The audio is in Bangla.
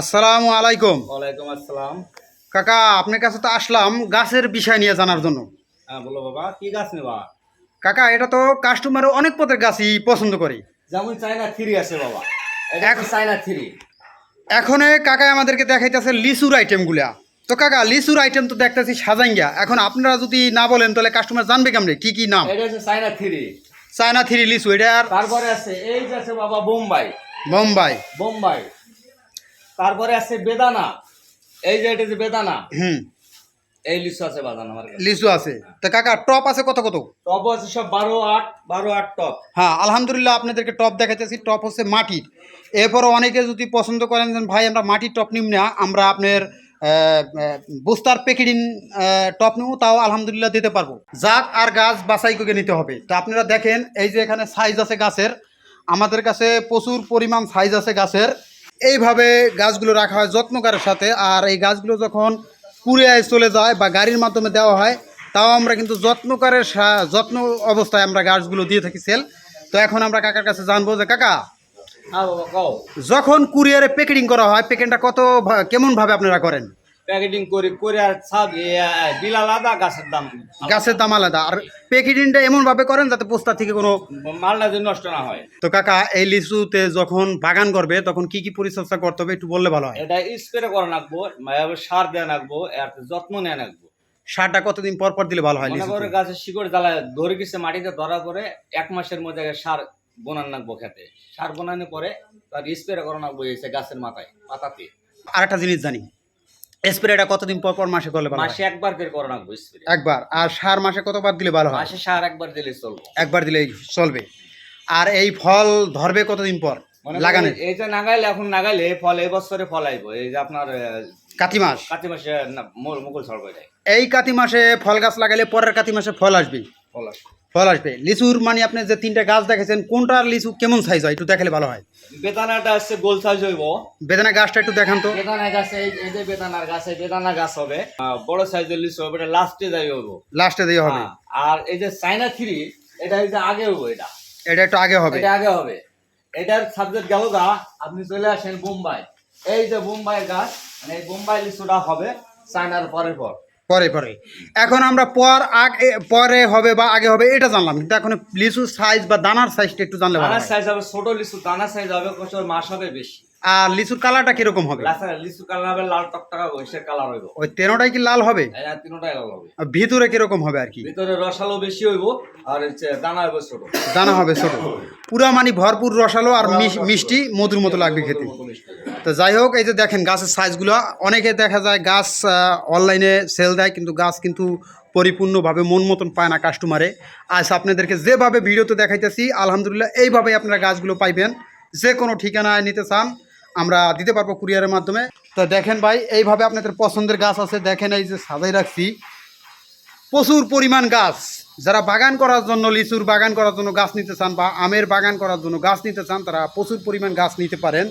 আসসালামু আলাইকুম। ওয়ালাইকুম আসসালাম। কাকা, আপনার কাছে তো আসলাম গাছের বিষয় নিয়ে জানার জন্য। হ্যাঁ বলো বাবা, কি গাছ নেবা? কাকা, এটা তো কাস্টমার অনেক পদের গাছই পছন্দ করে। যেমন চায়না থ্রি আছে বাবা, এটা এক- চায়না থ্রি। এখন কাকা আমাদেরকে দেখাইতেছে লিচুর আইটেমগুলা। তো কাকা, লিচুর আইটেম তো দেখতেছি সাজাঙ্গিয়া। এখন আপনারা যদি না বলেন তাহলে কাস্টমার জানবে কেমনে কি কি নাম? এটা হচ্ছে চায়না থ্রি। চায়না থ্রি লিচু, এটা আর তারপরে আছে এই যে আছে বাবা বোম্বাই। বোম্বাই। বোম্বাই। তারপরে আছে বেদানা। এই যে এটা যে বেদানা, হুম, এই লিচু আছে বাদানা আমার কাছে। লিচু আছে। তো কাকা, টপ আছে কত কত? টপ আছে সব 12-8, 12-8 টপ। হ্যাঁ, আলহামদুলিল্লাহ আপনাদেরকে টপ দেখাইতেছি। টপ হচ্ছে মাটির। এরপরও অনেকে যদি পছন্দ করেন যে ভাই আমরা মাটির টপ নিব না, আমরা আপনার বুস্টার প্যাকেটিং টপ নেবো, তাও আলহামদুলিল্লাহ দিতে পারবো। জাত আর গাছ বাছাই করে নিতে হবে। তো আপনারা দেখেন এই যে এখানে সাইজ আছে গাছের, আমাদের কাছে প্রচুর পরিমাণ সাইজ আছে গাছের। এইভাবে গাছগুলো রাখা হয় যত্নকারের সাথে। আর এই গাছগুলো যখন কুরিয়ায় চলে যায় বা গাড়ির মাধ্যমে দেওয়া হয়, তাও আমরা কিন্তু যত্নকারের যত্ন অবস্থায় আমরা গাছগুলো দিয়ে থাকি সেল। তো এখন আমরা কাকার কাছে জানবো যে কাকা, হ্যাঁ বাবা কও। যখন কুরিয়ারে প্যাকেটিং করা হয়, প্যাকেটটা কেমন ভাবে আপনারা করেন? প্যাকেটিং করে আর সব বিল আলাদা, গাছের দাম গাছের দাম আলাদা, আর প্যাকেটিংটা এমন ভাবে করেন যাতে পোস্তা থেকে কোনো। মালটা যেন নষ্ট না হয়। তো কাকা, এই লিচুতে যখন বাগান করবে তখন কি কি পরিচর্যা করতে হবে একটু বললে ভালো হয়। এটা স্প্রে করা রাখবো, সার দেওয়া রাখবো, এর যত্ন নেওয়া রাখবো। সারটা কতদিন পর পর দিলে ভালো হয় মনে লিচুতে? করে গাছের শিকড় জ্বালা ধরে গেছে মাটিতে, ধরা করে 1 মাসের মধ্যে সার বোনান রাখবো খেতে। সার বোনানোর পরে তার স্প্রে করা রাখবো এসে গাছের মাথায় পাতাতে। আর একটা জিনিস জানি, স্প্রেটা কতদিন পর পর মাসে করলে ভালো হয়? মাসে একবার করে করা রাখবো স্প্রে। একবার। আর সার মাসে কতবার দিলে ভালো হয়? মাসে সার একবার দিলে চলবো। একবার দিলেই চলবে। আর এই ফল ধরবে কতদিন পর লাগানে? এই যে নাগাইলে, এখন নাগাইলে ফল এই বছরে ফল আইবো। এই যে আপনার কাতি মাস। কাতি মাসে মুকুল ছড়বে যায়। এই কাতি মাসে ফল গাছ লাগাইলে পরের কাতি মাসে ফল আসবে। ফল আসবে। ফল আসবে। লিচুর মানে আপনি যে 3টা গাছ দেখেছেন, কোনটার লিচু কেমন সাইজ হয় একটু দেখালে ভালো হয়। বেদানাটা হচ্ছে গোল সাইজ হইব। বেদানা গাছটা একটু দেখান তো। বেদানা গাছে এই যে বেদানার গাছে বেদানা গাছ হবে, বড় সাইজের লিচু হবে, এটা লাস্টে যাই হইব। লাস্টে দিয়ে হবে। হ্যাঁ, আর এই যে চায়না থ্রি, এটা এই যে আগে হইব। এটা একটু আগে হবে। এটা আগে হবে। এটার সাবজেক্ট গেল গা, আপনি চলে আসেন বোম্বাই। এই যে বোম্বাই গাছ, মানে এই বোম্বাই লিচুটা হবে চায়নার পরের পর। পরে পরে। এখন আমরা পরে হবে বা আগে হবে এটা জানলাম, কিন্তু এখন লিচুর সাইজ বা দানার সাইজটা একটু জানলে ভালো দানার হয়। সাইজ হবে ছোট লিচু, দানার সাইজ হবে প্রচুর, মাস হবে বেশি। আর লিচুর কালারটা কিরকম হবে? লিচু কালার হবে লাল টকটকা ঘষের কালার হইব। ওই 13টাই কি লাল হবে? এই তিনটাই লাল হবে। আর ভিতরে কিরকম হবে আর কি? ভিতরে রসালো বেশি হইব, আর হচ্ছে দানা হইব ছোট। দানা হবে ছোট। পুরা মানে ভরপুর রসালো আর মিষ্টি মধুর মতো লাগবে খেতে। তো যাই হোক, এই যে দেখেন গাছের সাইজগুলো। অনেকে দেখা যায় গাছ অনলাইনে সেল দেয়, কিন্তু গাছ কিন্তু পরিপূর্ণভাবে মন মতন পায় না কাস্টমারে। আজ আপনাদেরকে যেভাবে ভিডিওতে দেখাইতেছি, আলহামদুলিল্লাহ এইভাবে আপনারা গাছগুলো পাইবেন। যে কোনো ঠিকানায় নিতে চান আমরা দিতে পারবো কুরিয়ারের মাধ্যমে। তো দেখেন ভাই, এইভাবে আপনাদের পছন্দের গাছ আছে। দেখেন এই যে সাজাই রাখছি প্রচুর পরিমাণ গাছ। যারা বাগান করার জন্য, লিচুর বাগান করার জন্য গাছ নিতে চান বা আমের বাগান করার জন্য গাছ নিতে চান, তারা প্রচুর পরিমাণ গাছ নিতে পারেন।